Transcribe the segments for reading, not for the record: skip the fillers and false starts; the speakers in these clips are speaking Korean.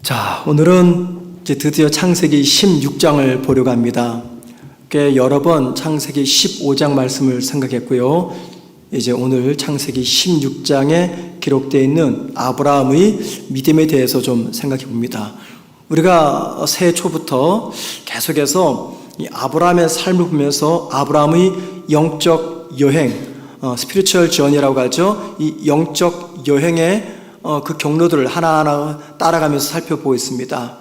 자, 오늘은 이제 드디어 창세기 16장을 보려고 합니다. 꽤 여러 번 창세기 15장 말씀을 생각했고요. 이제 오늘 창세기 16장에 기록되어 있는 아브라함의 믿음에 대해서 좀 생각해 봅니다. 우리가 새해 초부터 계속해서 이 아브라함의 삶을 보면서 아브라함의 영적 여행, 스피리추얼 저니라고 하죠. 이 영적 여행의 그 경로들을 하나하나 따라가면서 살펴보고 있습니다.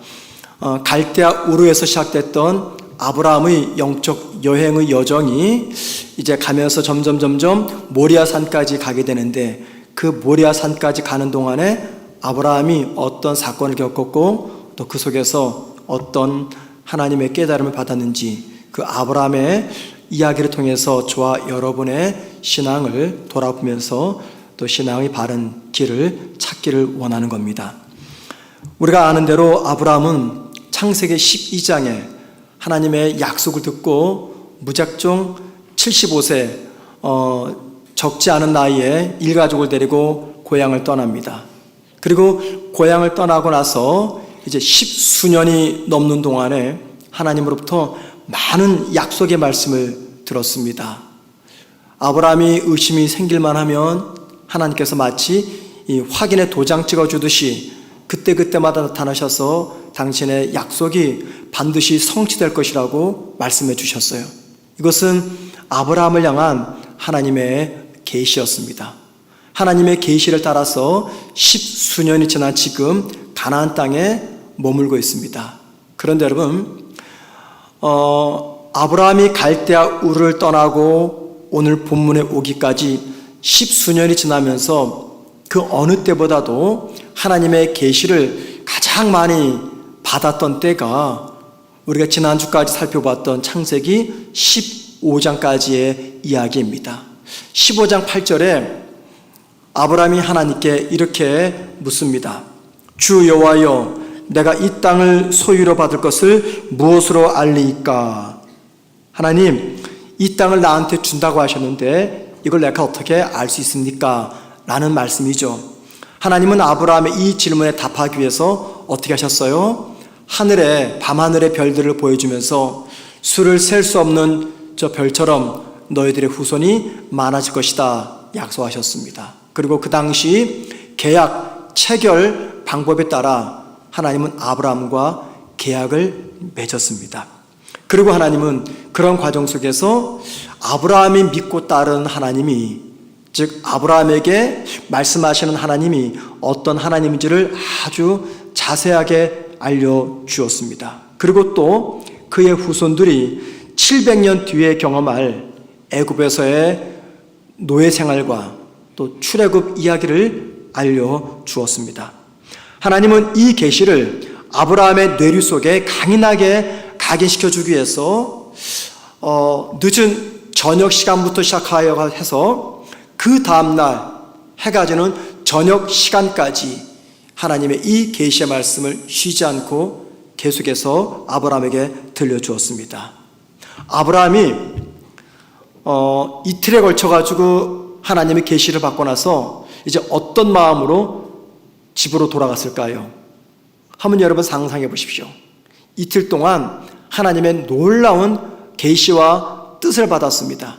갈대아 우르에서 시작됐던 아브라함의 영적 여행의 여정이 이제 가면서 점점 모리아산까지 가게 되는데, 그 모리아산까지 가는 동안에 아브라함이 어떤 사건을 겪었고 또 그 속에서 어떤 하나님의 깨달음을 받았는지, 그 아브라함의 이야기를 통해서 저와 여러분의 신앙을 돌아보면서 또 신앙의 바른 길을 찾기를 원하는 겁니다. 우리가 아는 대로 아브라함은 창세기 12장에 하나님의 약속을 듣고 무작정 75세 적지 않은 나이에 일가족을 데리고 고향을 떠납니다. 그리고 고향을 떠나고 나서 이제 10수년이 넘는 동안에 하나님으로부터 많은 약속의 말씀을 들었습니다. 아브라함이 의심이 생길만 하면 하나님께서 마치 이 확인의 도장 찍어주듯이 그때마다 나타나셔서 당신의 약속이 반드시 성취될 것이라고 말씀해 주셨어요. 이것은 아브라함을 향한 하나님의 계시였습니다. 하나님의 계시를 따라서 10수년이 지난 지금 가나안 땅에 머물고 있습니다. 그런데 여러분, 아브라함이 갈대아 우르를 떠나고 오늘 본문에 오기까지 10수년이 지나면서 그 어느 때보다도 하나님의 계시를 가장 많이 받았던 때가 우리가 지난주까지 살펴봤던 창세기 15장까지의 이야기입니다. 15장 8절에 아브라함이 하나님께 이렇게 묻습니다. 주 여호와여, 내가 이 땅을 소유로 받을 것을 무엇으로 알리이까? 하나님, 이 땅을 나한테 준다고 하셨는데 이걸 내가 어떻게 알 수 있습니까? 라는 말씀이죠. 하나님은 아브라함의 이 질문에 답하기 위해서 어떻게 하셨어요? 밤하늘의 별들을 보여주면서 수를 셀 수 없는 저 별처럼 너희들의 후손이 많아질 것이다 약속하셨습니다. 그리고 그 당시 계약 체결 방법에 따라 하나님은 아브라함과 계약을 맺었습니다. 그리고 하나님은 그런 과정 속에서 아브라함이 믿고 따른 하나님이, 즉 아브라함에게 말씀하시는 하나님이 어떤 하나님인지를 아주 자세하게 알려주었습니다. 그리고 또 그의 후손들이 700년 뒤에 경험할 애굽에서의 노예 생활과 또 출애굽 이야기를 알려주었습니다. 하나님은 이 계시를 아브라함의 뇌리 속에 강인하게 각인시켜주기 위해서 늦은 저녁 시간부터 시작하여 해서 그 다음날 해가 지는 저녁 시간까지 하나님의 이 계시의 말씀을 쉬지 않고 계속해서 아브라함에게 들려주었습니다. 아브라함이 이틀에 걸쳐가지고 하나님의 계시를 받고 나서 이제 어떤 마음으로 집으로 돌아갔을까요? 한번 여러분 상상해 보십시오. 이틀 동안 하나님의 놀라운 계시와 뜻을 받았습니다.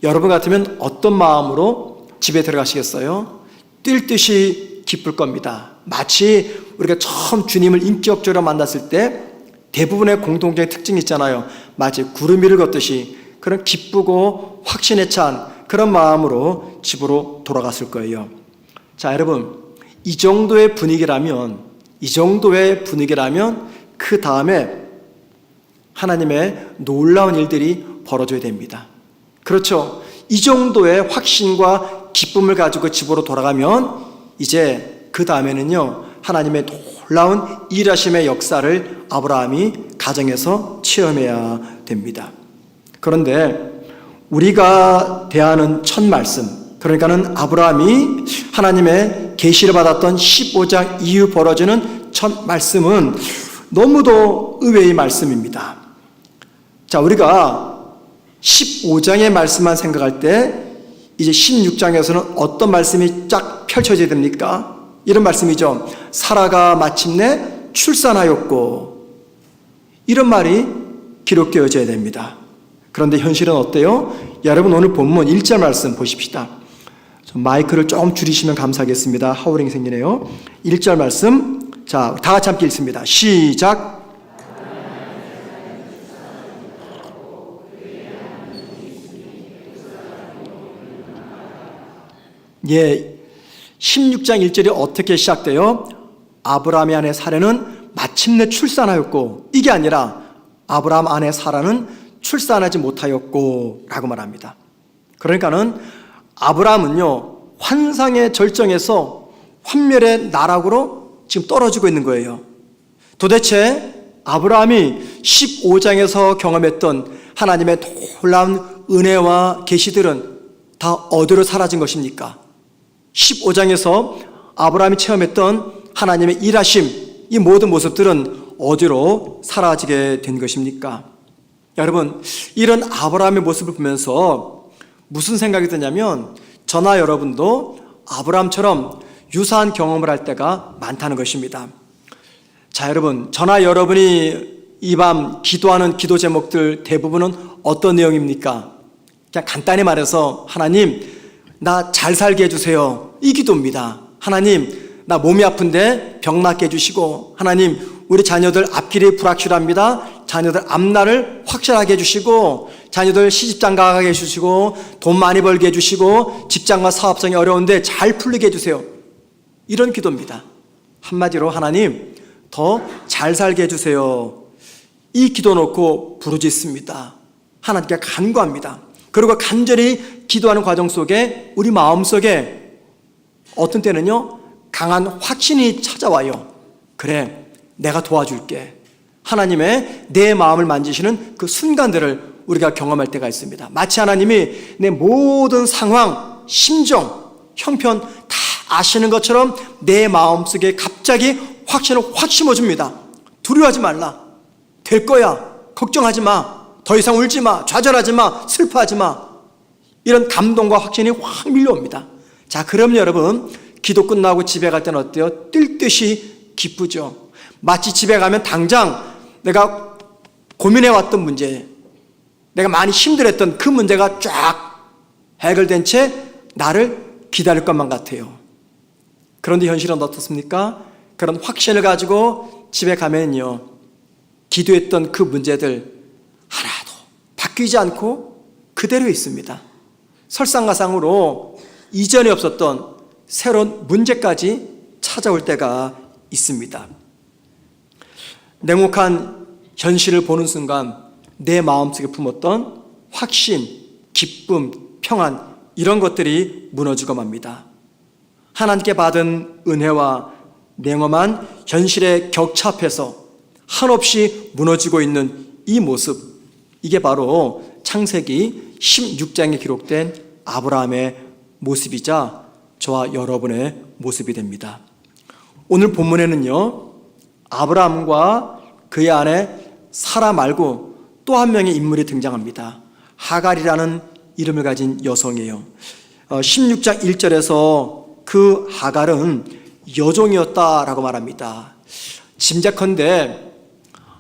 여러분 같으면 어떤 마음으로 집에 들어가시겠어요? 뛸 듯이 기쁠 겁니다. 마치 우리가 처음 주님을 인격적으로 만났을 때 대부분의 공통적인 특징이 있잖아요. 마치 구름 위를 걷듯이 그런 기쁘고 확신에 찬 그런 마음으로 집으로 돌아갔을 거예요. 자, 여러분, 이 정도의 분위기라면 그 다음에 하나님의 놀라운 일들이 벌어져야 됩니다. 그렇죠. 이 정도의 확신과 기쁨을 가지고 집으로 돌아가면 이제 그 다음에는요, 하나님의 놀라운 일하심의 역사를 아브라함이 가정에서 체험해야 됩니다. 그런데 우리가 대하는 첫 말씀, 그러니까는 아브라함이 하나님의 계시를 받았던 15장 이후 벌어지는 첫 말씀은 너무도 의외의 말씀입니다. 자, 우리가 15장의 말씀만 생각할 때 이제 16장에서는 어떤 말씀이 쫙 펼쳐져야 됩니까? 이런 말씀이죠. 사라가 마침내 출산하였고, 이런 말이 기록되어져야 됩니다. 그런데 현실은 어때요? 여러분 오늘 본문 1절 말씀 보십시다. 마이크를 조금 줄이시면 감사하겠습니다. 하우링 생기네요. 1절 말씀, 자, 다 같이 함께 읽습니다. 시작. 예, 16장 1절이 어떻게 시작돼요? 아브라함의 아내 사라는 마침내 출산하였고, 이게 아니라 아브라함 아내 사라는 출산하지 못하였고 라고 말합니다. 그러니까는 아브라함은요, 환상의 절정에서 환멸의 나락으로 지금 떨어지고 있는 거예요. 도대체 아브라함이 15장에서 경험했던 하나님의 놀라운 은혜와 계시들은 다 어디로 사라진 것입니까? 15장에서 아브라함이 체험했던 하나님의 일하심, 이 모든 모습들은 어디로 사라지게 된 것입니까? 여러분, 이런 아브라함의 모습을 보면서 무슨 생각이 드냐면, 저나 여러분도 아브라함처럼 유사한 경험을 할 때가 많다는 것입니다. 자, 여러분, 저나 여러분이 이 밤 기도하는 기도 제목들 대부분은 어떤 내용입니까? 그냥 간단히 말해서, 하나님, 나 잘 살게 해주세요, 이 기도입니다. 하나님, 나 몸이 아픈데 병 낫게 해주시고, 하나님, 우리 자녀들 앞길이 불확실합니다. 자녀들 앞날을 확실하게 해주시고, 자녀들 시집장가 가게 해주시고, 돈 많이 벌게 해주시고, 직장과 사업성이 어려운데 잘 풀리게 해주세요. 이런 기도입니다. 한마디로 하나님, 더 잘 살게 해주세요. 이 기도 놓고 부르짖습니다. 하나님께 간구합니다. 그리고 간절히 기도하는 과정 속에 우리 마음속에 어떤 때는요, 강한 확신이 찾아와요. 그래, 내가 도와줄게. 하나님의 내 마음을 만지시는 그 순간들을 우리가 경험할 때가 있습니다. 마치 하나님이 내 모든 상황, 심정, 형편 다 아시는 것처럼 내 마음속에 갑자기 확신을 확 심어줍니다. 두려워하지 말라. 될 거야. 걱정하지 마. 더 이상 울지 마. 좌절하지 마. 슬퍼하지 마. 이런 감동과 확신이 확 밀려옵니다. 자, 그럼 여러분, 기도 끝나고 집에 갈 때는 어때요? 뛸 듯이 기쁘죠. 마치 집에 가면 당장 내가 고민해왔던 문제, 내가 많이 힘들었던 그 문제가 쫙 해결된 채 나를 기다릴 것만 같아요. 그런데 현실은 어떻습니까? 그런 확신을 가지고 집에 가면요, 기도했던 그 문제들 하나도 바뀌지 않고 그대로 있습니다. 설상가상으로 이전에 없었던 새로운 문제까지 찾아올 때가 있습니다. 냉혹한 현실을 보는 순간 내 마음속에 품었던 확신, 기쁨, 평안, 이런 것들이 무너지고 맙니다. 하나님께 받은 은혜와 냉엄한 현실의 격차 앞에서 한없이 무너지고 있는 이 모습, 이게 바로 창세기 16장에 기록된 아브라함의 모습이자 저와 여러분의 모습이 됩니다. 오늘 본문에는요, 아브라함과 그의 아내 사라 말고 또 한 명의 인물이 등장합니다. 하갈이라는 이름을 가진 여성이에요. 16장 1절에서 그 하갈은 여종이었다라고 말합니다. 짐작컨대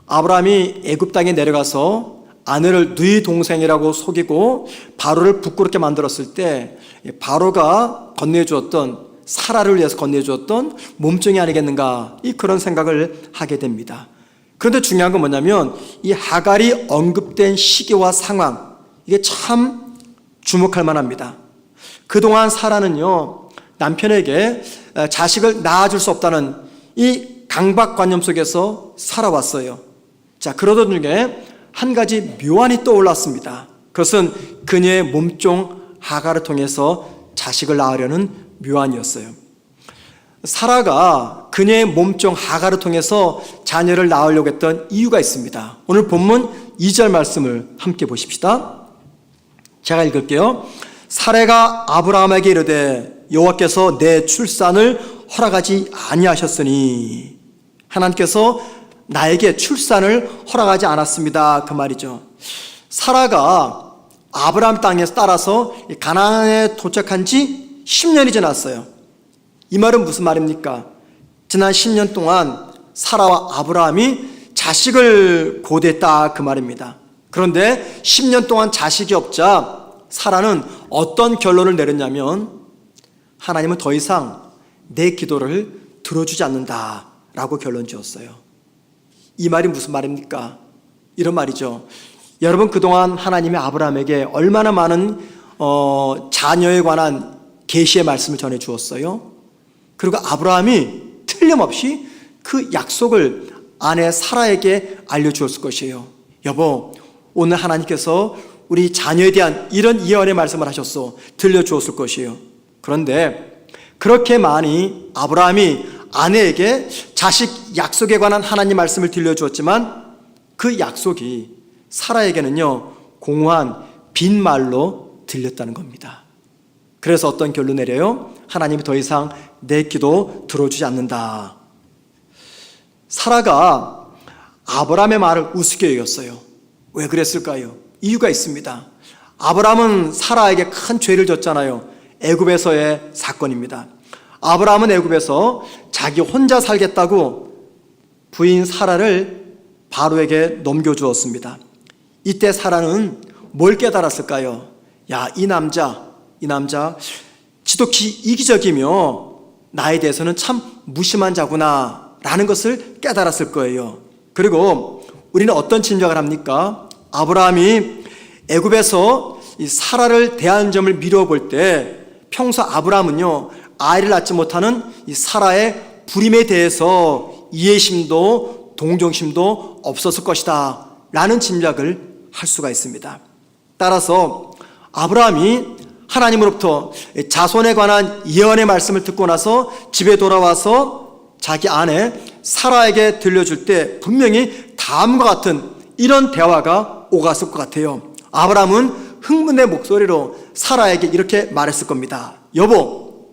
아브라함이 애굽 땅에 내려가서 아내를 누이 동생이라고 속이고 바로를 부끄럽게 만들었을 때 바로가 건네주었던, 사라를 위해서 건네주었던 몸종이 아니겠는가, 그런 생각을 하게 됩니다. 그런데 중요한 건 뭐냐면 이 하갈이 언급된 시기와 상황, 이게 참 주목할 만합니다. 그동안 사라는요, 남편에게 자식을 낳아줄 수 없다는 이 강박관념 속에서 살아왔어요. 자, 그러던 중에 한 가지 묘안이 떠올랐습니다. 그것은 그녀의 몸종 하갈을 통해서 자식을 낳으려는 묘안이었어요. 사라가 그녀의 몸종 하갈을 통해서 자녀를 낳으려고 했던 이유가 있습니다. 오늘 본문 2절 말씀을 함께 보십시다. 제가 읽을게요. 사라가 아브라함에게 이르되 여호와께서 내 출산을 허락하지 아니하셨으니, 하나님께서 나에게 출산을 허락하지 않았습니다, 그 말이죠. 사라가 아브라함 땅에서 따라서 가나안에 도착한 지 10년이 지났어요. 이 말은 무슨 말입니까? 지난 10년 동안 사라와 아브라함이 자식을 고대했다 그 말입니다. 그런데 10년 동안 자식이 없자 사라는 어떤 결론을 내렸냐면 하나님은 더 이상 내 기도를 들어주지 않는다라고 결론 지었어요. 이 말이 무슨 말입니까? 이런 말이죠. 여러분, 그동안 하나님이 아브라함에게 얼마나 많은 자녀에 관한 계시의 말씀을 전해 주었어요. 그리고 아브라함이 틀림없이 그 약속을 아내 사라에게 알려주었을 것이에요. 여보, 오늘 하나님께서 우리 자녀에 대한 이런 예언의 말씀을 하셨어. 들려주었을 것이에요. 그런데 그렇게 많이 아브라함이 아내에게 자식 약속에 관한 하나님 말씀을 들려주었지만 그 약속이 사라에게는요, 공허한 빈말로 들렸다는 겁니다. 그래서 어떤 결론 내려요? 하나님이 더 이상 내 기도 들어주지 않는다. 사라가 아브라함의 말을 우습게 여겼어요. 왜 그랬을까요? 이유가 있습니다. 아브라함은 사라에게 큰 죄를 졌잖아요. 애굽에서의 사건입니다. 아브라함은 애굽에서 자기 혼자 살겠다고 부인 사라를 바로에게 넘겨주었습니다. 이때 사라는 뭘 깨달았을까요? 야, 이 남자 지독히 이기적이며 나에 대해서는 참 무심한 자구나 라는 것을 깨달았을 거예요. 그리고 우리는 어떤 짐작을 합니까? 아브라함이 애굽에서 이 사라를 대하는 점을 미루어 볼 때 평소 아브라함은요, 아이를 낳지 못하는 이 사라의 불임에 대해서 이해심도 동정심도 없었을 것이다 라는 짐작을 할 수가 있습니다. 따라서 아브라함이 하나님으로부터 자손에 관한 예언의 말씀을 듣고 나서 집에 돌아와서 자기 아내 사라에게 들려줄 때 분명히 다음과 같은 이런 대화가 오갔을 것 같아요. 아브라함은 흥분의 목소리로 사라에게 이렇게 말했을 겁니다. 여보,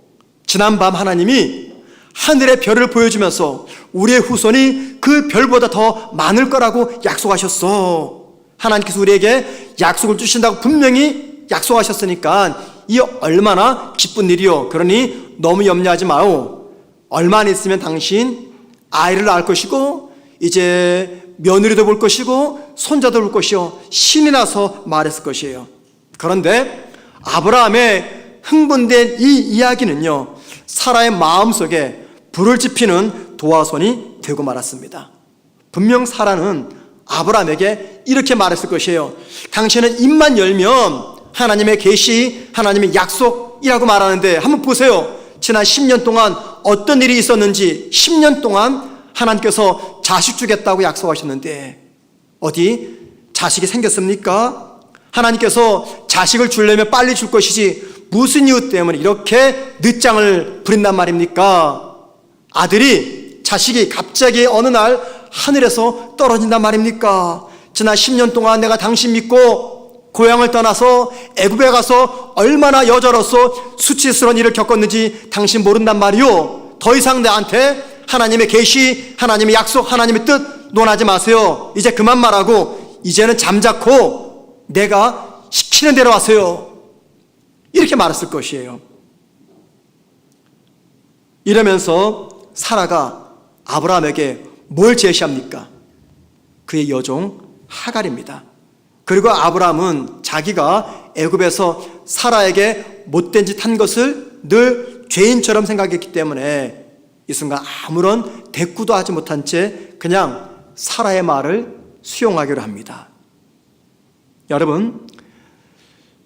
지난밤 하나님이 하늘의 별을 보여주면서 우리의 후손이 그 별보다 더 많을 거라고 약속하셨어. 하나님께서 우리에게 약속을 주신다고 분명히 약속하셨으니까 이 얼마나 기쁜 일이요. 그러니 너무 염려하지 마오. 얼마 안 있으면 당신 아이를 낳을 것이고 이제 며느리도 볼 것이고 손자도 볼 것이요. 신이 나서 말했을 것이에요. 그런데 아브라함의 흥분된 이 이야기는요, 사라의 마음속에 불을 지피는 도화선이 되고 말았습니다. 분명 사라는 아브라함에게 이렇게 말했을 것이에요. 당신은 입만 열면 하나님의 계시, 하나님의 약속이라고 말하는데 한번 보세요. 지난 10년 동안 어떤 일이 있었는지. 10년 동안 하나님께서 자식 주겠다고 약속하셨는데 어디 자식이 생겼습니까? 하나님께서 자식을 주려면 빨리 줄 것이지 무슨 이유 때문에 이렇게 늦장을 부린단 말입니까? 자식이 갑자기 어느 날 하늘에서 떨어진단 말입니까? 지난 10년 동안 내가 당신 믿고 고향을 떠나서 애굽에 가서 얼마나 여자로서 수치스러운 일을 겪었는지 당신 모른단 말이요. 더 이상 나한테 하나님의 계시, 하나님의 약속, 하나님의 뜻 논하지 마세요. 이제 그만 말하고 이제는 잠자코 내가 시키는 대로 하세요. 이렇게 말했을 것이에요. 이러면서 사라가 아브라함에게 뭘 제시합니까? 그의 여종 하갈입니다. 그리고 아브라함은 자기가 애굽에서 사라에게 못된 짓 한 것을 늘 죄인처럼 생각했기 때문에 이 순간 아무런 대꾸도 하지 못한 채 그냥 사라의 말을 수용하기로 합니다. 여러분,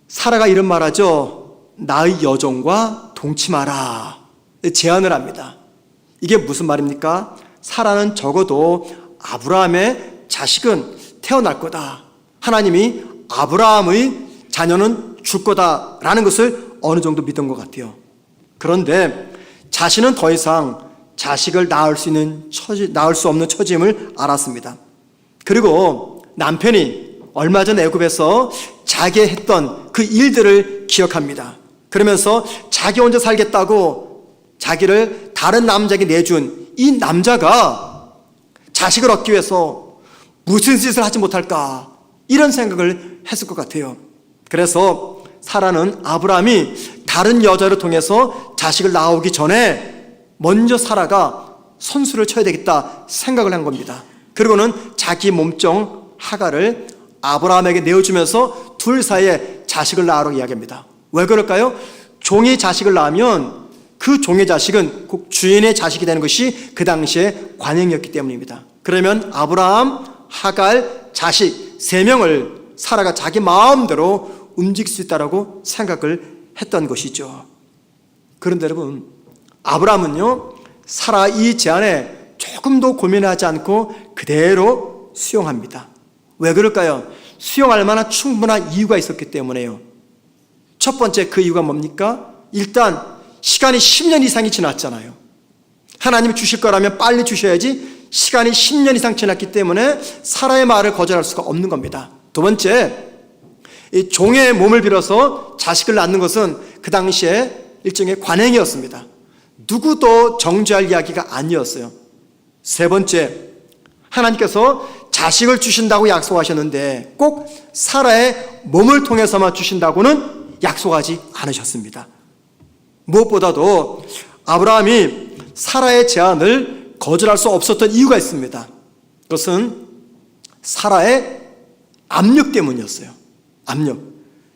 사라가 이런 말하죠. 나의 여종과 동침하라. 제안을 합니다. 이게 무슨 말입니까? 사라는 적어도 아브라함의 자식은 태어날 거다. 하나님이 아브라함의 자녀는 줄 거다라는 것을 어느 정도 믿은 것 같아요. 그런데 자신은 더 이상 자식을 낳을 수 없는 처짐을 알았습니다. 그리고 남편이 얼마 전 애굽에서 자기 했던 그 일들을 기억합니다. 그러면서 자기 혼자 살겠다고 자기를 다른 남자에게 내준 이 남자가 자식을 얻기 위해서 무슨 짓을 하지 못할까, 이런 생각을 했을 것 같아요. 그래서 사라는 아브라함이 다른 여자를 통해서 자식을 낳아오기 전에 먼저 사라가 선수를 쳐야 되겠다 생각을 한 겁니다. 그리고는 자기 몸종 하갈을 아브라함에게 내어주면서 둘 사이에 자식을 낳으라고 이야기합니다. 왜 그럴까요? 종이 자식을 낳으면 그 종의 자식은 꼭 주인의 자식이 되는 것이 그 당시에 관행이었기 때문입니다. 그러면 아브라함, 하갈, 자식 3명을 사라가 자기 마음대로 움직일 수 있다고 생각을 했던 것이죠. 그런데 여러분, 아브라함은요, 사라 이 제안에 조금도 고민하지 않고 그대로 수용합니다. 왜 그럴까요? 수용할 만한 충분한 이유가 있었기 때문에요. 첫 번째 그 이유가 뭡니까? 일단 시간이 10년 이상이 지났잖아요. 하나님이 주실 거라면 빨리 주셔야지 시간이 10년 이상 지났기 때문에 사라의 말을 거절할 수가 없는 겁니다. 두 번째, 이 종의 몸을 빌어서 자식을 낳는 것은 그 당시에 일종의 관행이었습니다. 누구도 정죄할 이야기가 아니었어요. 세 번째, 하나님께서 자식을 주신다고 약속하셨는데 꼭 사라의 몸을 통해서만 주신다고는 약속하지 않으셨습니다. 무엇보다도 아브라함이 사라의 제안을 거절할 수 없었던 이유가 있습니다. 그것은 사라의 압력 때문이었어요. 압력.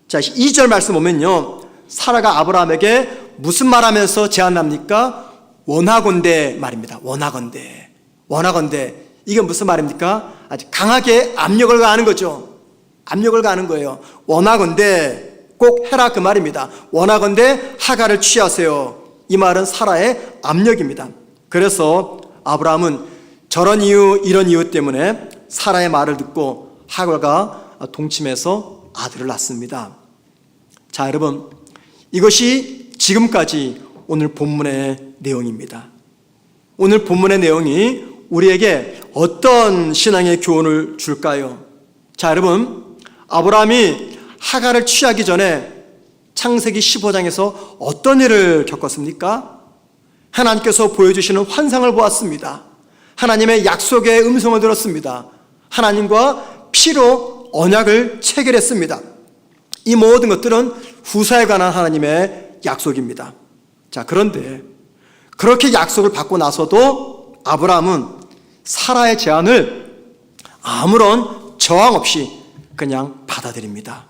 자, 2절 말씀 보면요, 사라가 아브라함에게 무슨 말하면서 제안합니까? 원하건대 말입니다. 원하건대. 이게 무슨 말입니까? 아주 강하게 압력을 가하는 거죠. 압력을 가하는 거예요. 원하건대 꼭 해라 그 말입니다. 원하건대 하갈을 취하세요. 이 말은 사라의 압력입니다. 그래서 아브라함은 저런 이유 이런 이유 때문에 사라의 말을 듣고 하갈과 동침해서 아들을 낳습니다. 자, 여러분, 이것이 지금까지 오늘 본문의 내용입니다. 오늘 본문의 내용이 우리에게 어떤 신앙의 교훈을 줄까요? 자, 여러분, 아브라함이 하갈을 취하기 전에 창세기 15장에서 어떤 일을 겪었습니까? 하나님께서 보여주시는 환상을 보았습니다. 하나님의 약속의 음성을 들었습니다. 하나님과 피로 언약을 체결했습니다. 이 모든 것들은 후사에 관한 하나님의 약속입니다. 자, 그런데 그렇게 약속을 받고 나서도 아브라함은 사라의 제안을 아무런 저항 없이 그냥 받아들입니다.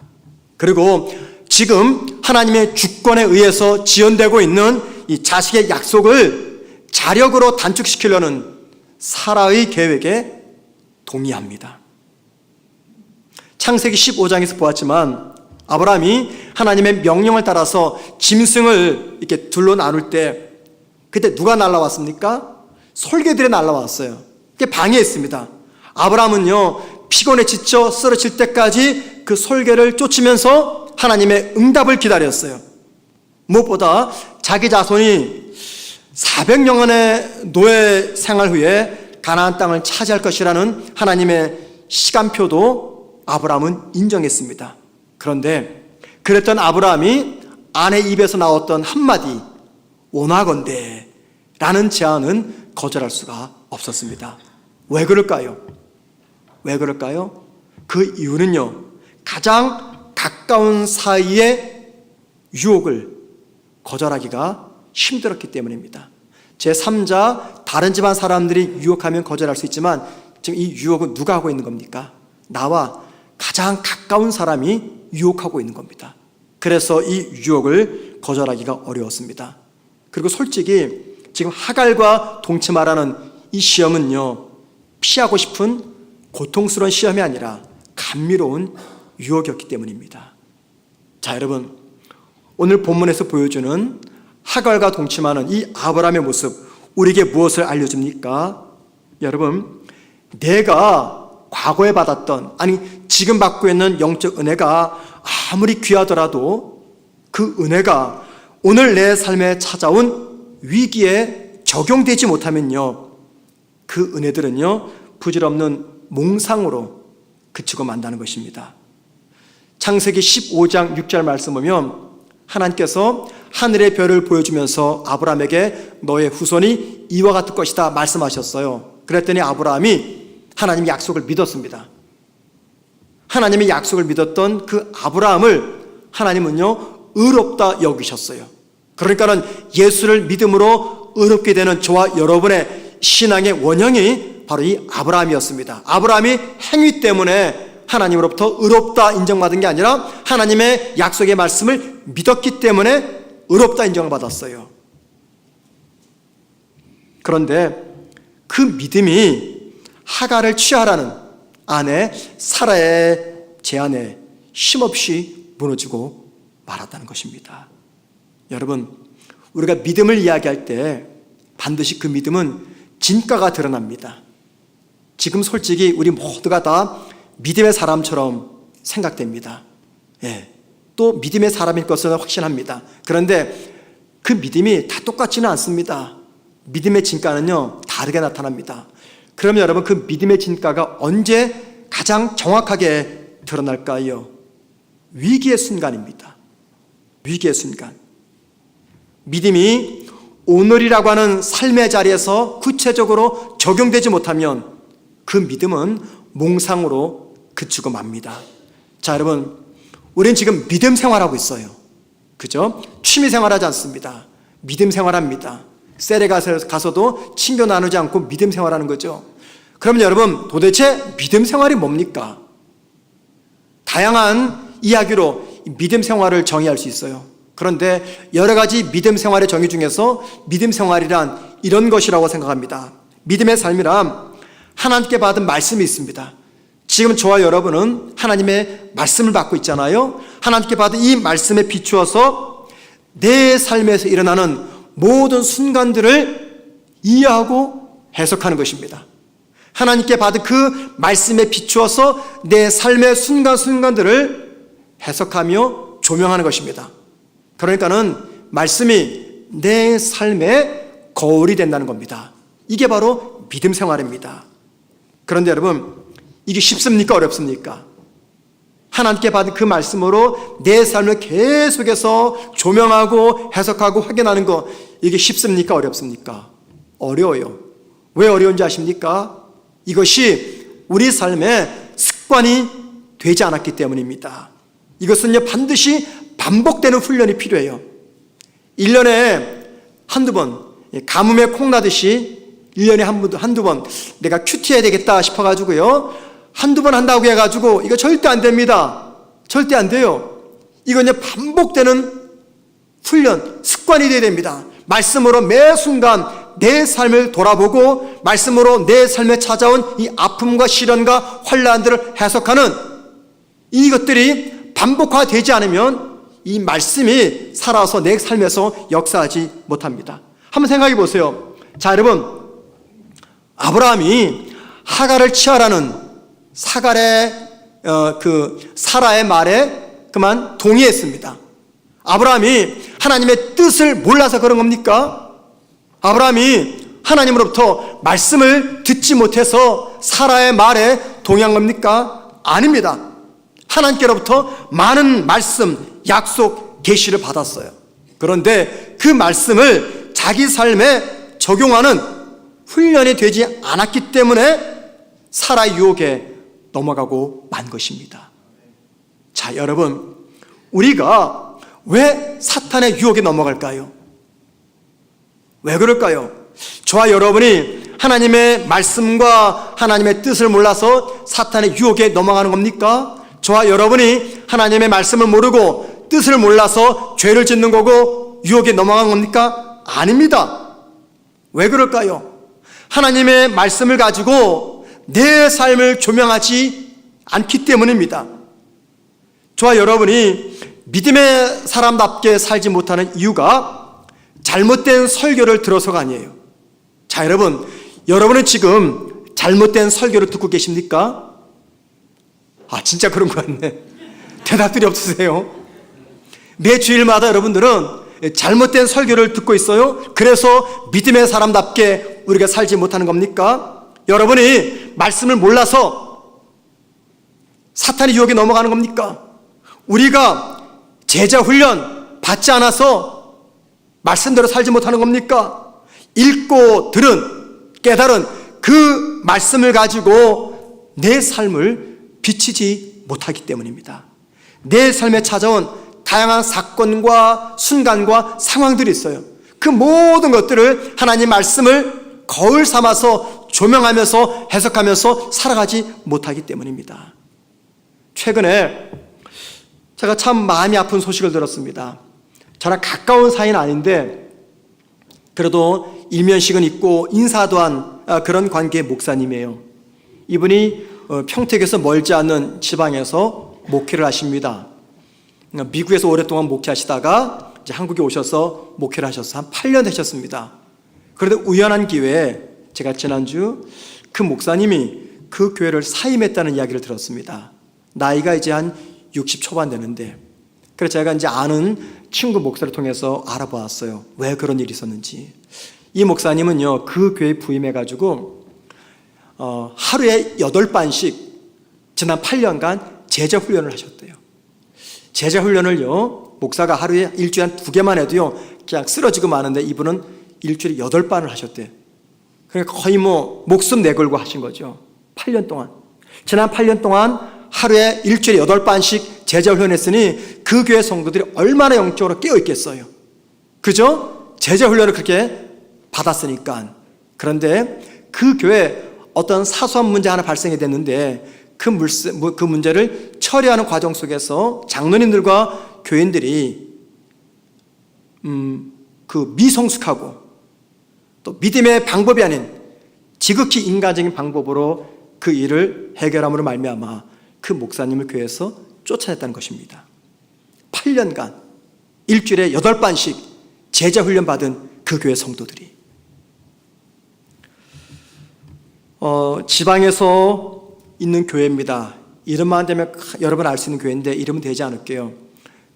그리고 지금 하나님의 주권에 의해서 지연되고 있는 이 자식의 약속을 자력으로 단축시키려는 사라의 계획에 동의합니다. 창세기 15장에서 보았지만 아브라함이 하나님의 명령을 따라서 짐승을 이렇게 둘로 나눌 때 그때 누가 날라왔습니까? 솔개들이 날라왔어요. 그게 방해했습니다. 아브라함은요, 피곤에 지쳐 쓰러질 때까지 그 솔개를 쫓으면서 하나님의 응답을 기다렸어요. 무엇보다 자기 자손이 400년의 노예 생활 후에 가나안 땅을 차지할 것이라는 하나님의 시간표도 아브라함은 인정했습니다. 그런데 그랬던 아브라함이 아내 입에서 나왔던 한마디 원하건대 라는 제안은 거절할 수가 없었습니다. 왜 그럴까요? 그 이유는요, 가장 가까운 사이의 유혹을 거절하기가 힘들었기 때문입니다. 제3자 다른 집안 사람들이 유혹하면 거절할 수 있지만 지금 이 유혹은 누가 하고 있는 겁니까? 나와 가장 가까운 사람이 유혹하고 있는 겁니다. 그래서 이 유혹을 거절하기가 어려웠습니다. 그리고 솔직히 지금 하갈과 동침하라는 이 시험은요, 피하고 싶은 고통스러운 시험이 아니라 감미로운 유혹이었기 때문입니다. 자, 여러분, 오늘 본문에서 보여주는 하갈과 동침하는 이 아브라함의 모습, 우리에게 무엇을 알려줍니까? 여러분, 내가 과거에 받았던, 아니 지금 받고 있는 영적 은혜가 아무리 귀하더라도 그 은혜가 오늘 내 삶에 찾아온 위기에 적용되지 못하면요, 그 은혜들은요, 부질없는 몽상으로 그치고 만다는 것입니다. 창세기 15장 6절 말씀 보면 하나님께서 하늘의 별을 보여주면서 아브라함에게 너의 후손이 이와 같을 것이다 말씀하셨어요. 그랬더니 아브라함이 하나님 약속을 믿었습니다. 하나님의 약속을 믿었던 그 아브라함을 하나님은요, 의롭다 여기셨어요. 그러니까는 예수를 믿음으로 의롭게 되는 저와 여러분의 신앙의 원형이 바로 이 아브라함이었습니다. 아브라함이 행위 때문에 하나님으로부터 의롭다 인정받은 게 아니라 하나님의 약속의 말씀을 믿었기 때문에 의롭다 인정을 받았어요. 그런데 그 믿음이 하갈을 취하라는 아내 사라의 제안에 힘없이 무너지고 말았다는 것입니다. 여러분, 우리가 믿음을 이야기할 때 반드시 그 믿음은 진가가 드러납니다. 지금 솔직히 우리 모두가 다 믿음의 사람처럼 생각됩니다. 예, 또 믿음의 사람일 것은 확신합니다. 그런데 그 믿음이 다 똑같지는 않습니다. 믿음의 진가는요, 다르게 나타납니다. 그러면 여러분, 그 믿음의 진가가 언제 가장 정확하게 드러날까요? 위기의 순간입니다. 위기의 순간. 믿음이 오늘이라고 하는 삶의 자리에서 구체적으로 적용되지 못하면 그 믿음은 몽상으로 그치고 맙니다. 자, 여러분, 우리는 지금 믿음 생활하고 있어요. 그죠? 취미 생활하지 않습니다. 믿음 생활합니다. 셀에 가서도 친교 나누지 않고 믿음 생활하는 거죠. 그러면 여러분, 도대체 믿음 생활이 뭡니까? 다양한 이야기로 믿음 생활을 정의할 수 있어요. 그런데 여러 가지 믿음 생활의 정의 중에서 믿음 생활이란 이런 것이라고 생각합니다. 믿음의 삶이란 하나님께 받은 말씀이 있습니다. 지금 저와 여러분은 하나님의 말씀을 받고 있잖아요. 하나님께 받은 이 말씀에 비추어서 내 삶에서 일어나는 모든 순간들을 이해하고 해석하는 것입니다. 하나님께 받은 그 말씀에 비추어서 내 삶의 순간순간들을 해석하며 조명하는 것입니다. 그러니까는 말씀이 내 삶의 거울이 된다는 겁니다. 이게 바로 믿음 생활입니다. 그런데 여러분, 이게 쉽습니까? 어렵습니까? 하나님께 받은 그 말씀으로 내 삶을 계속해서 조명하고 해석하고 확인하는 거, 이게 쉽습니까? 어렵습니까? 어려워요. 왜 어려운지 아십니까? 이것이 우리 삶의 습관이 되지 않았기 때문입니다. 이것은요, 반드시 반복되는 훈련이 필요해요. 1년에 한두 번, 가뭄에 콩나듯이 1년에 한두 번 내가 큐티해야 되겠다 싶어가지고요, 한두 번 한다고 해가지고 이거 절대 안 됩니다. 절대 안 돼요. 이건 반복되는 훈련, 습관이 되어야 됩니다. 말씀으로 매 순간 내 삶을 돌아보고 말씀으로 내 삶에 찾아온 이 아픔과 시련과 환난들을 해석하는 이것들이 반복화되지 않으면 이 말씀이 살아서 내 삶에서 역사하지 못합니다. 한번 생각해 보세요. 자, 여러분, 아브라함이 하갈을 취하라는 사라의 말에 그만 동의했습니다. 아브라함이 하나님의 뜻을 몰라서 그런 겁니까? 아브라함이 하나님으로부터 말씀을 듣지 못해서 사라의 말에 동의한 겁니까? 아닙니다. 하나님께로부터 많은 말씀, 약속, 계시를 받았어요. 그런데 그 말씀을 자기 삶에 적용하는 훈련이 되지 않았기 때문에 사라의 유혹에 넘어가고 만 것입니다. 자, 여러분, 우리가 왜 사탄의 유혹에 넘어갈까요? 왜 그럴까요? 저와 여러분이 하나님의 말씀과 하나님의 뜻을 몰라서 사탄의 유혹에 넘어가는 겁니까? 저와 여러분이 하나님의 말씀을 모르고 뜻을 몰라서 죄를 짓는 거고 유혹에 넘어가는 겁니까? 아닙니다. 왜 그럴까요? 하나님의 말씀을 가지고 내 삶을 조명하지 않기 때문입니다. 저와 여러분이 믿음의 사람답게 살지 못하는 이유가 잘못된 설교를 들어서가 아니에요. 자, 여러분은 지금 잘못된 설교를 듣고 계십니까? 아, 진짜 그런 것 같네. 대답들이 없으세요? 매 주일마다 여러분들은 잘못된 설교를 듣고 있어요. 그래서 믿음의 사람답게 우리가 살지 못하는 겁니까? 여러분이 말씀을 몰라서 사탄의 유혹에 넘어가는 겁니까? 우리가 제자 훈련 받지 않아서 말씀대로 살지 못하는 겁니까? 읽고 들은, 깨달은 그 말씀을 가지고 내 삶을 비치지 못하기 때문입니다. 내 삶에 찾아온 다양한 사건과 순간과 상황들이 있어요. 그 모든 것들을 하나님 말씀을 거울 삼아서 조명하면서 해석하면서 살아가지 못하기 때문입니다. 최근에 제가 참 마음이 아픈 소식을 들었습니다. 저랑 가까운 사이는 아닌데 그래도 일면식은 있고 인사도 한 그런 관계의 목사님이에요. 이분이 평택에서 멀지 않은 지방에서 목회를 하십니다. 미국에서 오랫동안 목회하시다가 이제 한국에 오셔서 목회를 하셔서 한 8년 되셨습니다. 그런데 우연한 기회에 제가 지난주 그 목사님이 그 교회를 사임했다는 이야기를 들었습니다. 나이가 이제 한 60 초반 되는데, 그래서 제가 이제 아는 친구 목사를 통해서 알아보았어요. 왜 그런 일이 있었는지. 이 목사님은요, 그 교회에 부임해가지고 하루에 8반씩 지난 8년간 제자 훈련을 하셨대요. 제자 훈련을요, 목사가 하루에 일주일에 한 2개만 해도요, 그냥 쓰러지고 마는데 이분은 일주일에 8반을 하셨대요. 그러니까 거의 목숨 내걸고 하신 거죠. 8년 동안. 지난 8년 동안 하루에 일주일에 8반씩 제자 훈련했으니 그 교회 성도들이 얼마나 영적으로 깨어있겠어요. 그죠? 제자 훈련을 그렇게 받았으니까. 그런데 그 교회에 어떤 사소한 문제 하나 발생이 됐는데 그 문제를 처리하는 과정 속에서 장로님들과 교인들이 그 미성숙하고 또 믿음의 방법이 아닌 지극히 인간적인 방법으로 그 일을 해결함으로 말미암아 그 목사님을 교회에서 쫓아냈다는 것입니다. 8년간 일주일에 8반씩 제자 훈련 받은 그 교회 성도들이 지방에서 있는 교회입니다. 이름만 되면 여러분 알 수 있는 교회인데 이름은 되지 않을게요.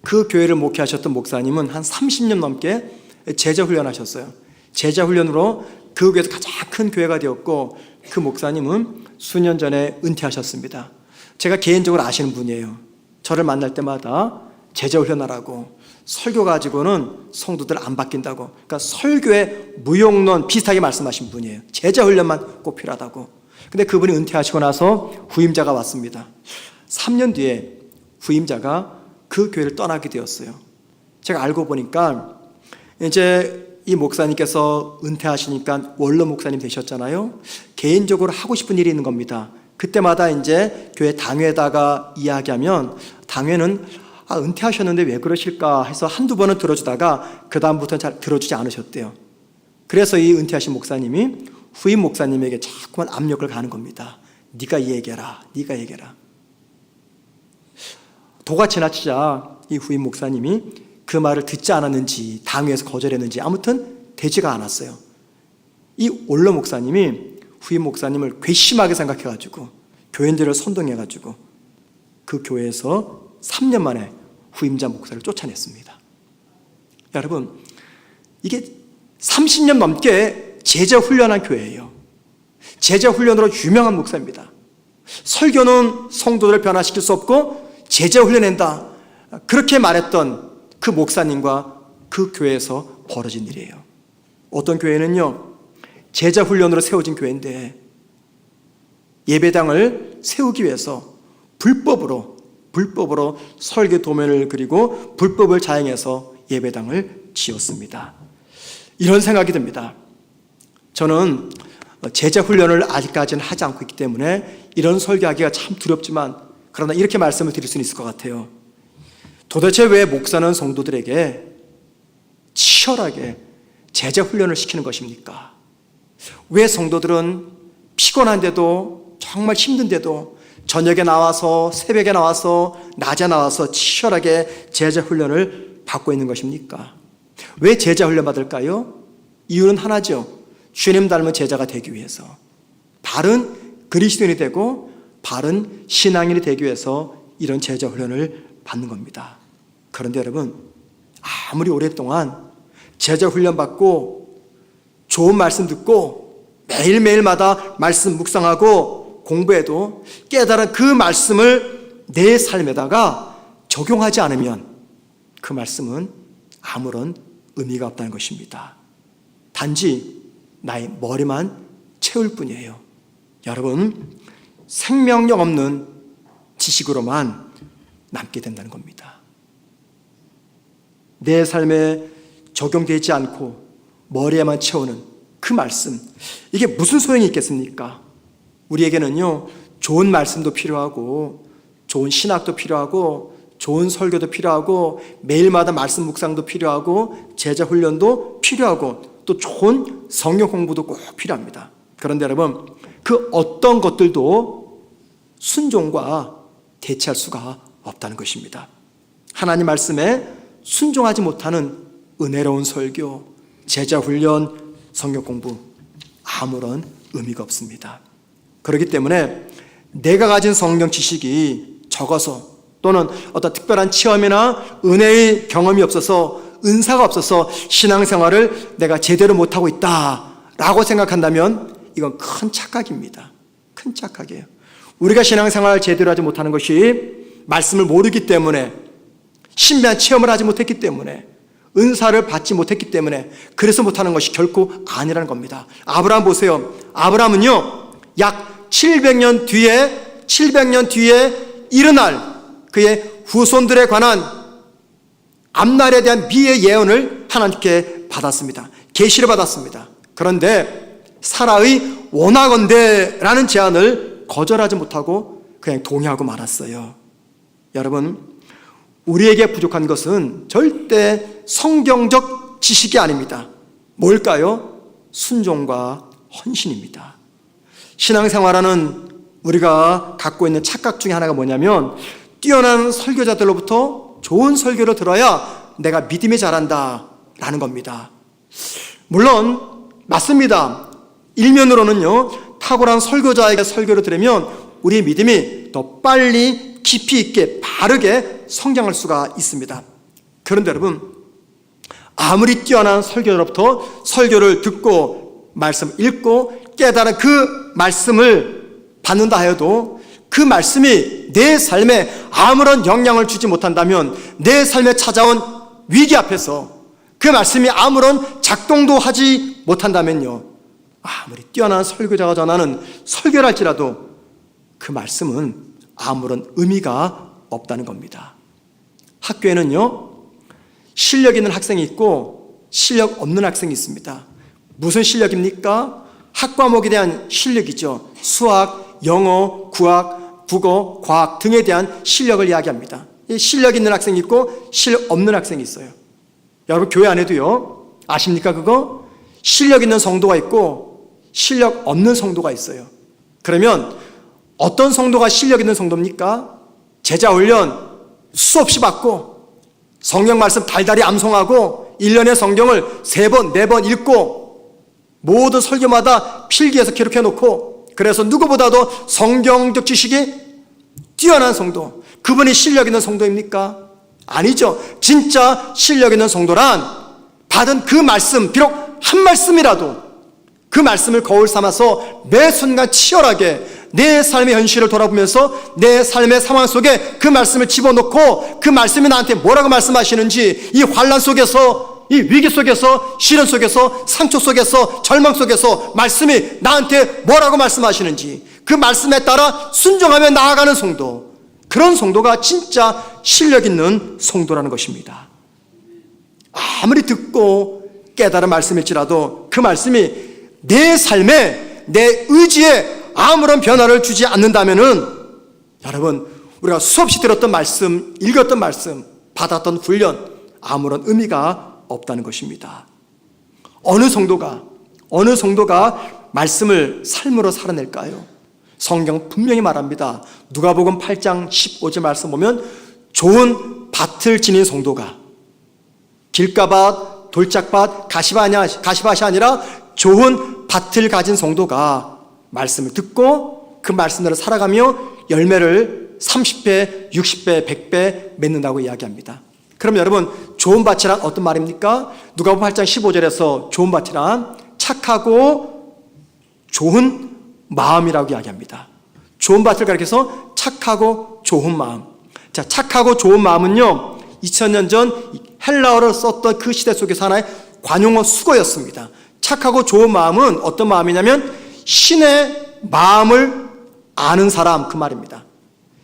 그 교회를 목회하셨던 목사님은 한 30년 넘게 제자 훈련하셨어요. 제자 훈련으로 그 교회에서 가장 큰 교회가 되었고 그 목사님은 수년 전에 은퇴하셨습니다. 제가 개인적으로 아시는 분이에요. 저를 만날 때마다 제자 훈련하라고, 설교 가지고는 성도들 안 바뀐다고, 그러니까 설교의 무용론 비슷하게 말씀하신 분이에요. 제자 훈련만 꼭 필요하다고. 근데 그분이 은퇴하시고 나서 후임자가 왔습니다. 3년 뒤에 후임자가 그 교회를 떠나게 되었어요. 제가 알고 보니까 이제 이 목사님께서 은퇴하시니까 원로 목사님 되셨잖아요. 개인적으로 하고 싶은 일이 있는 겁니다. 그때마다 이제 교회 당회에다가 이야기하면 당회는 은퇴하셨는데 왜 그러실까 해서 한두 번은 들어주다가 그 다음부터는 잘 들어주지 않으셨대요. 그래서 이 은퇴하신 목사님이 후임 목사님에게 자꾸만 압력을 가는 겁니다. 네가 얘기해라, 네가 얘기해라. 도가 지나치자 이 후임 목사님이 그 말을 듣지 않았는지 당회에서 거절했는지 아무튼 되지가 않았어요. 이 원로 목사님이 후임 목사님을 괘씸하게 생각해가지고 교인들을 선동해가지고 그 교회에서 3년 만에 후임자 목사를 쫓아냈습니다. 여러분, 이게 30년 넘게 제자 훈련한 교회예요. 제자 훈련으로 유명한 목사입니다. 설교는 성도들을 변화시킬 수 없고 제자 훈련한다, 그렇게 말했던 그 목사님과 그 교회에서 벌어진 일이에요. 어떤 교회는요, 제자 훈련으로 세워진 교회인데 예배당을 세우기 위해서 불법으로 설교 도면을 그리고 불법을 자행해서 예배당을 지었습니다. 이런 생각이 듭니다. 저는 제자 훈련을 아직까지는 하지 않고 있기 때문에 이런 설교하기가 참 두렵지만, 그러나 이렇게 말씀을 드릴 수는 있을 것 같아요. 도대체 왜 목사는 성도들에게 치열하게 제자 훈련을 시키는 것입니까? 왜 성도들은 피곤한데도, 정말 힘든데도 저녁에 나와서, 새벽에 나와서, 낮에 나와서 치열하게 제자 훈련을 받고 있는 것입니까? 왜 제자 훈련 받을까요? 이유는 하나죠. 주님 닮은 제자가 되기 위해서, 바른 그리스도인이 되고 바른 신앙인이 되기 위해서 이런 제자 훈련을 받는 겁니다. 그런데 여러분, 아무리 오랫동안 제자 훈련 받고 좋은 말씀 듣고 매일매일마다 말씀 묵상하고 공부해도 깨달은 그 말씀을 내 삶에다가 적용하지 않으면 그 말씀은 아무런 의미가 없다는 것입니다. 단지 나의 머리만 채울 뿐이에요. 여러분, 생명력 없는 지식으로만 남게 된다는 겁니다. 내 삶에 적용되지 않고 머리에만 채우는 그 말씀, 이게 무슨 소용이 있겠습니까? 우리에게는요, 좋은 말씀도 필요하고 좋은 신학도 필요하고 좋은 설교도 필요하고 매일마다 말씀 묵상도 필요하고 제자 훈련도 필요하고 또 좋은 성경 공부도 꼭 필요합니다. 그런데 여러분, 그 어떤 것들도 순종과 대체할 수가 없다는 것입니다. 하나님 말씀에 순종하지 못하는 은혜로운 설교, 제자 훈련, 성경 공부 아무런 의미가 없습니다. 그렇기 때문에 내가 가진 성경 지식이 적어서 또는 어떤 특별한 체험이나 은혜의 경험이 없어서 은사가 없어서 신앙생활을 내가 제대로 못하고 있다라고 생각한다면 이건 큰 착각입니다. 큰 착각이에요. 우리가 신앙생활을 제대로 하지 못하는 것이 말씀을 모르기 때문에, 신비한 체험을 하지 못했기 때문에, 은사를 받지 못했기 때문에 그래서 못하는 것이 결코 아니라는 겁니다. 아브라함 보세요. 아브라함은요, 약 700년 뒤에 일어날 그의 후손들에 관한 앞날에 대한 미의 예언을 하나님께 받았습니다. 계시를 받았습니다. 그런데 사라의 원하건대라는 제안을 거절하지 못하고 그냥 동의하고 말았어요. 여러분, 우리에게 부족한 것은 절대 성경적 지식이 아닙니다. 뭘까요? 순종과 헌신입니다. 신앙생활하는 우리가 갖고 있는 착각 중에 하나가 뭐냐면, 뛰어난 설교자들로부터 좋은 설교를 들어야 내가 믿음이 자란다 라는 겁니다. 물론 맞습니다. 일면으로는요, 탁월한 설교자에게 설교를 들으면 우리의 믿음이 더 빨리 깊이 있게 바르게 성장할 수가 있습니다. 그런데 여러분, 아무리 뛰어난 설교자로부터 설교를 듣고 말씀을 읽고 깨달은 그 말씀을 받는다 하여도 그 말씀이 내 삶에 아무런 영향을 주지 못한다면, 내 삶에 찾아온 위기 앞에서 그 말씀이 아무런 작동도 하지 못한다면요, 아무리 뛰어난 설교자가 전하는 설교를 할지라도 그 말씀은 아무런 의미가 없다는 겁니다. 학교에는요, 실력 있는 학생이 있고 실력 없는 학생이 있습니다. 무슨 실력입니까? 학과목에 대한 실력이죠. 수학, 영어, 국어, 과학 등에 대한 실력을 이야기합니다. 실력 있는 학생이 있고 실력 없는 학생이 있어요. 여러분, 교회 안에도요, 아십니까 그거? 실력 있는 성도가 있고 실력 없는 성도가 있어요. 그러면 어떤 성도가 실력 있는 성도입니까? 제자 훈련 수없이 받고 성경 말씀 달달이 암송하고 1년에 성경을 3번, 4번 읽고 모든 설교마다 필기해서 기록해 놓고, 그래서 누구보다도 성경적 지식이 뛰어난 성도, 그분이 실력 있는 성도입니까? 아니죠. 진짜 실력 있는 성도란 받은 그 말씀, 비록 한 말씀이라도 그 말씀을 거울 삼아서 매 순간 치열하게 내 삶의 현실을 돌아보면서 내 삶의 상황 속에 그 말씀을 집어넣고 그 말씀이 나한테 뭐라고 말씀하시는지, 이 환난 속에서, 이 위기 속에서, 시련 속에서, 상처 속에서, 절망 속에서 말씀이 나한테 뭐라고 말씀하시는지 그 말씀에 따라 순종하며 나아가는 성도, 그런 성도가 진짜 실력 있는 성도라는 것입니다. 아무리 듣고 깨달은 말씀일지라도 그 말씀이 내 삶에, 내 의지에 아무런 변화를 주지 않는다면은, 여러분, 우리가 수없이 들었던 말씀, 읽었던 말씀, 받았던 훈련, 아무런 의미가 없다는 것입니다. 어느 성도가 말씀을 삶으로 살아낼까요? 성경 분명히 말합니다. 누가복음 8장 15절 말씀 보면, 좋은 밭을 지닌 성도가, 길가밭, 돌짝밭, 가시밭이 아니라 좋은 밭을 가진 성도가 말씀을 듣고 그 말씀대로 살아가며 열매를 30배, 60배, 100배 맺는다고 이야기합니다. 그럼 여러분, 좋은 밭이란 어떤 말입니까? 누가복음 8장 15절에서 좋은 밭이란 착하고 좋은 마음이라고 이야기합니다. 좋은 밭을 가리켜서 착하고 좋은 마음. 자, 착하고 좋은 마음은요, 2000년 전 헬라어를 썼던 그 시대 속에서 하나의 관용어 수거였습니다. 착하고 좋은 마음은 어떤 마음이냐면 신의 마음을 아는 사람, 그 말입니다.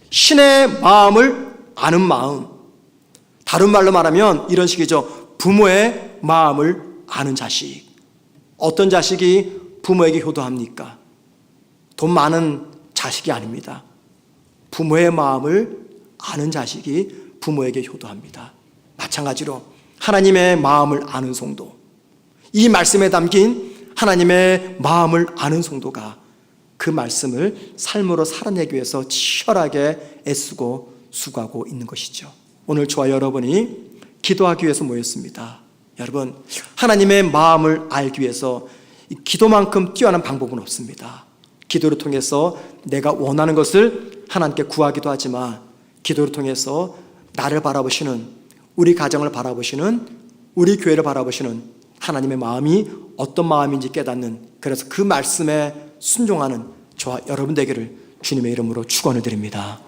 신의 마음을 아는 마음. 다른 말로 말하면 이런 식이죠. 부모의 마음을 아는 자식. 어떤 자식이 부모에게 효도합니까? 돈 많은 자식이 아닙니다. 부모의 마음을 아는 자식이 부모에게 효도합니다. 마찬가지로 하나님의 마음을 아는 성도, 이 말씀에 담긴 하나님의 마음을 아는 성도가 그 말씀을 삶으로 살아내기 위해서 치열하게 애쓰고 수고하고 있는 것이죠. 오늘 저와 여러분이 기도하기 위해서 모였습니다. 여러분, 하나님의 마음을 알기 위해서 기도만큼 뛰어난 방법은 없습니다. 기도를 통해서 내가 원하는 것을 하나님께 구하기도 하지만, 기도를 통해서 나를 바라보시는, 우리 가정을 바라보시는, 우리 교회를 바라보시는 하나님의 마음이 어떤 마음인지 깨닫는, 그래서 그 말씀에 순종하는 저와 여러분 되기를 주님의 이름으로 축원을 드립니다.